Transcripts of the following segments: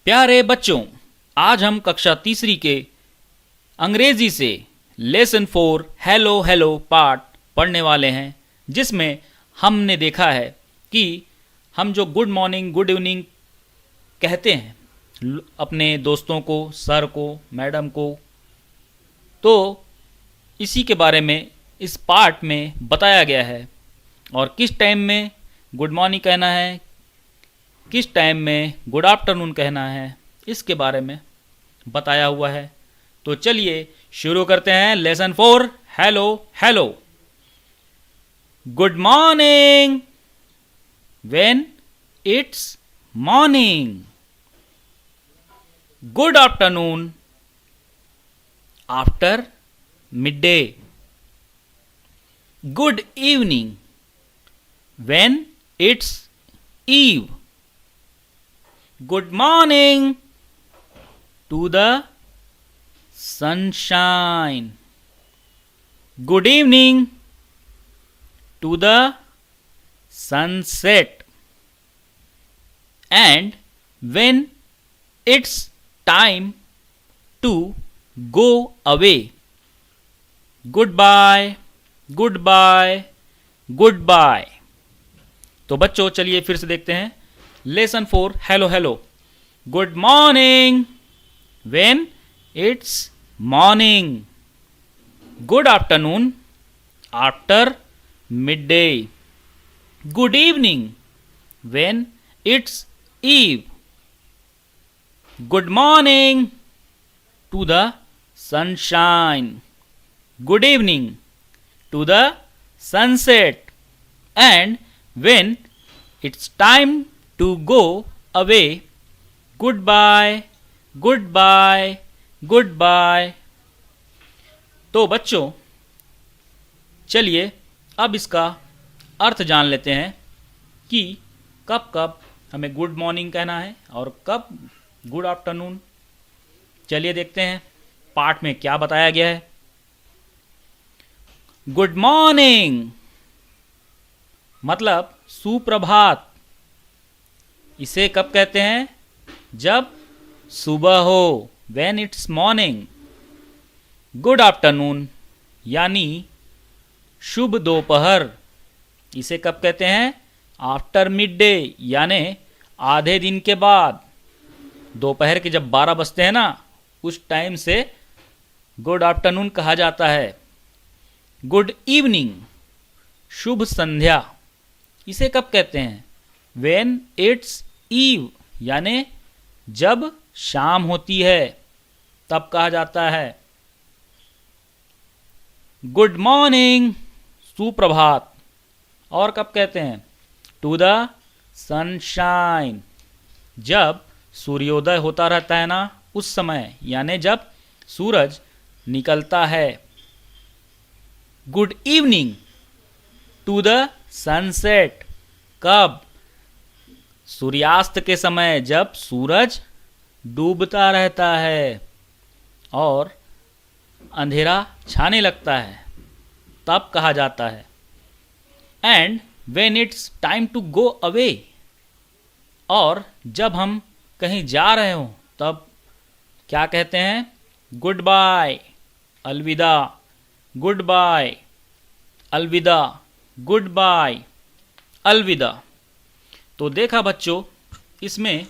प्यारे बच्चों, आज हम कक्षा तीसरी के अंग्रेजी से लेसन 4 हेलो हेलो पार्ट पढ़ने वाले हैं, जिसमें हमने देखा है कि हम जो गुड मॉर्निंग गुड इवनिंग कहते हैं अपने दोस्तों को, सर को, मैडम को, तो इसी के बारे में इस पार्ट में बताया गया है। और किस टाइम में गुड मॉर्निंग कहना है, किस टाइम में गुड आफ्टरनून कहना है, इसके बारे में बताया हुआ है। तो चलिए शुरू करते हैं lesson 4 hello hello. Good morning when it's morning. Good afternoon after midday. Good evening when it's eve. Good morning to the sunshine. Good evening to the sunset. And when it's time to go away, Goodbye, goodbye, goodbye. तो बच्चों चलिए फिर से देखते हैं lesson 4 hello hello. Good morning when it's morning. Good afternoon after midday. Good evening when it's eve. Good morning to the sunshine. Good evening to the sunset. And when it's time to go away, goodbye, goodbye, goodbye. तो बच्चों चलिए अब इसका अर्थ जान लेते हैं कि कब कब हमें गुड मॉर्निंग कहना है और कब गुड आफ्टरनून। चलिए देखते हैं पाठ में क्या बताया गया है। गुड मॉर्निंग मतलब सुप्रभात। इसे कब कहते हैं? जब सुबह हो, when it's morning. Good afternoon यानी शुभ दोपहर। इसे कब कहते हैं? आफ्टर मिड डे यानी आधे दिन के बाद। दोपहर के जब 12 बजते हैं ना, उस टाइम से गुड आफ्टरनून कहा जाता है। गुड इवनिंग शुभ संध्या। इसे कब कहते हैं? व्हेन इट्स ईव यानी जब शाम होती है तब कहा जाता है। गुड मॉर्निंग सुप्रभात। और कब कहते हैं? टू द सनशाइन जब सूर्योदय होता रहता है ना, उस समय यानी जब सूरज निकलता है। Good evening to the sunset कब? सूर्यास्त के समय जब सूरज डूबता रहता है और अंधेरा छाने लगता है तब कहा जाता है। And when it's time to go away और जब हम कहीं जा रहे हो तब क्या कहते हैं? गुड बाय, अलविदा। गुड बाय, अलविदा, गुड बाय, अलविदा। तो देखा बच्चों, इसमें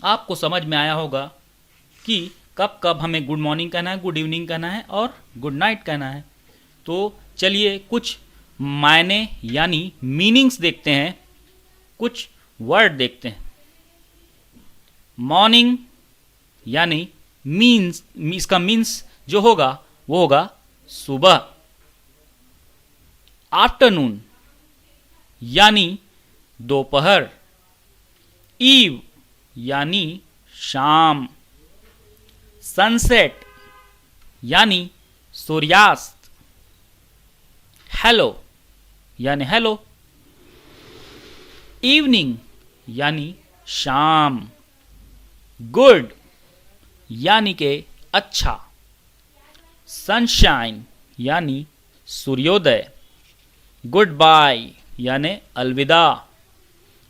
आपको समझ में आया होगा कि कब कब हमें गुड मॉर्निंग कहना है, गुड इवनिंग कहना है और गुड नाइट कहना है। तो चलिए कुछ मायने यानी मीनिंग्स देखते हैं, कुछ वर्ड देखते हैं। मॉर्निंग यानी मीन्स, इसका मीन्स जो होगा वो होगा सुबह। आफ्टरनून यानी दोपहर। ईव यानी शाम। सनसेट यानी सूर्यास्त। हेलो यानी हेलो। इवनिंग यानी शाम। गुड यानी के अच्छा। सनशाइन यानी सूर्योदय। गुड बाय यानी अलविदा।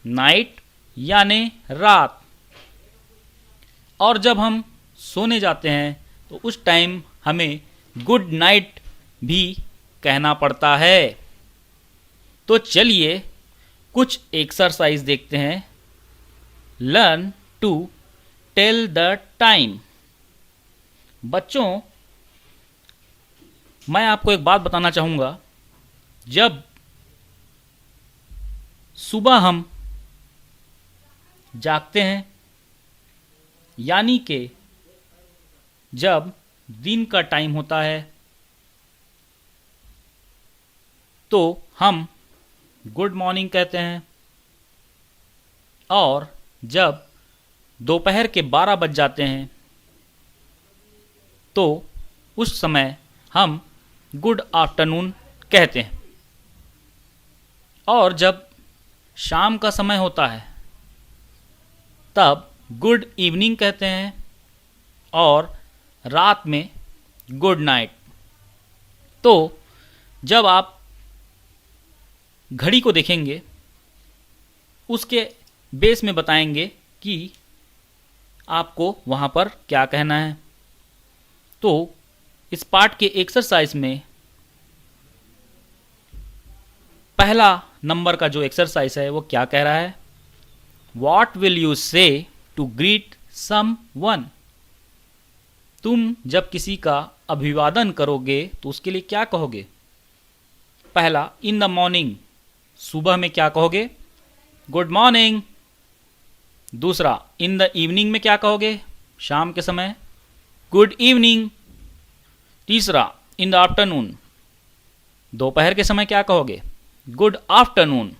नाइट यानी रात। और जब हम सोने जाते हैं तो उस टाइम हमें गुड नाइट भी कहना पड़ता है। तो चलिए कुछ एक्सरसाइज देखते हैं। Learn to tell the time. बच्चों, मैं आपको एक बात बताना चाहूँगा। जब सुबह हम जागते हैं, यानी कि जब दिन का टाइम होता है, तो हम गुड मॉर्निंग कहते हैं। और जब दोपहर के 12 बज जाते हैं तो उस समय हम गुड आफ्टरनून कहते हैं। और जब शाम का समय होता है तब गुड इवनिंग कहते हैं और रात में गुड नाइट। तो जब आप घड़ी को देखेंगे उसके बेस में बताएंगे कि आपको वहाँ पर क्या कहना है। तो इस पार्ट के एक्सरसाइज में पहला नंबर का जो एक्सरसाइज है वो क्या कह रहा है? What will you say to greet someone? तुम जब किसी का अभिवादन करोगे तो उसके लिए क्या कहोगे? पहला, इन द मॉर्निंग, सुबह में क्या कहोगे? Good morning. दूसरा, इन द इवनिंग में क्या कहोगे? शाम के समय गुड इवनिंग। तीसरा, इन द आफ्टरनून, दोपहर के समय क्या कहोगे? Good afternoon.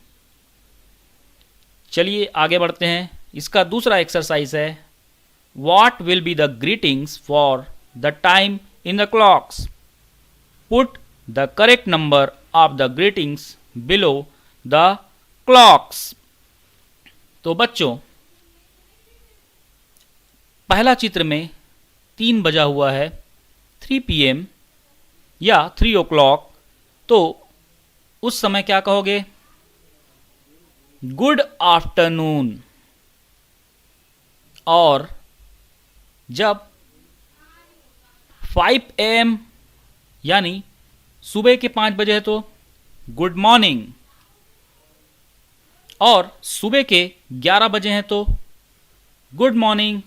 चलिए आगे बढ़ते हैं। इसका दूसरा एक्सरसाइज है What will be the greetings for the time in the clocks? Put the correct number of the greetings below the clocks. तो बच्चों, पहला चित्र में 3 बजा हुआ है, 3 PM या 3 o'clock। तो उस समय क्या कहोगे? Good afternoon. और जब 5 AM यानी सुबह के 5 बजे है तो गुड मॉर्निंग। और सुबह के 11 बजे हैं तो गुड मॉर्निंग।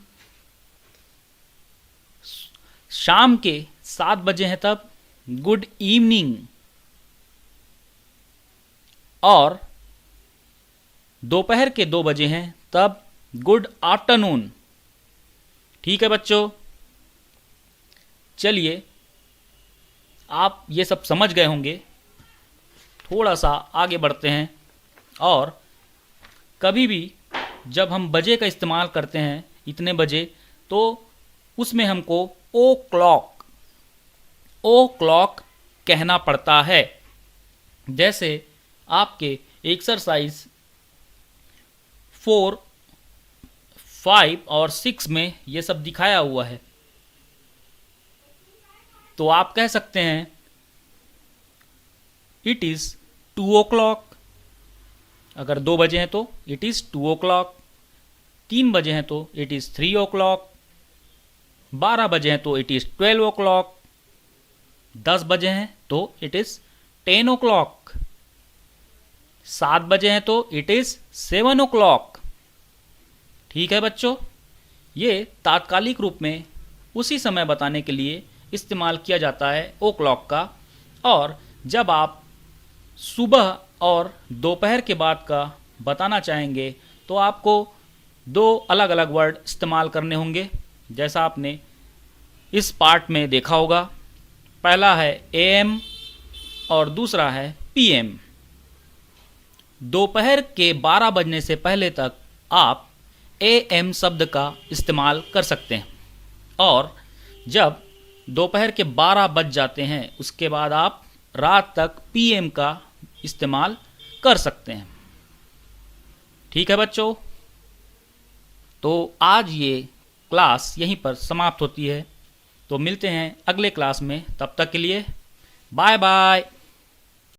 शाम के 7 बजे हैं तब गुड इवनिंग। और दोपहर के 2 बजे हैं तब गुड आफ्टरनून। ठीक है बच्चों, चलिए आप ये सब समझ गए होंगे। थोड़ा सा आगे बढ़ते हैं। और कभी भी जब हम बजे का इस्तेमाल करते हैं, इतने बजे, तो उसमें हमको ओ क्लॉक कहना पड़ता है। जैसे आपके एक्सरसाइज 4, 5 और 6 में ये सब दिखाया हुआ है। तो आप कह सकते हैं इट इज़ 2 o'clock। अगर 2 बजे हैं तो इट इज़ 2 o'clock। 3 बजे हैं तो इट इज़ 3 o'clock। 12 बजे हैं तो इट इज़ 12 o'clock। 10 बजे हैं तो इट इज़ 10 o'clock। 7 बजे हैं तो इट इज़ 7 o'clock। ठीक है बच्चों, ये तात्कालिक रूप में उसी समय बताने के लिए इस्तेमाल किया जाता है ओ क्लॉक का। और जब आप सुबह और दोपहर के बाद का बताना चाहेंगे तो आपको 2 अलग अलग वर्ड इस्तेमाल करने होंगे, जैसा आपने इस पार्ट में देखा होगा। पहला है AM और दूसरा है PM। दोपहर के 12 बजने से पहले तक आप AM शब्द का इस्तेमाल कर सकते हैं। और जब दोपहर के 12 बज जाते हैं उसके बाद आप रात तक PM का इस्तेमाल कर सकते हैं। ठीक है बच्चों, तो आज ये क्लास यहीं पर समाप्त होती है। तो मिलते हैं अगले क्लास में, तब तक के लिए बाय बाय।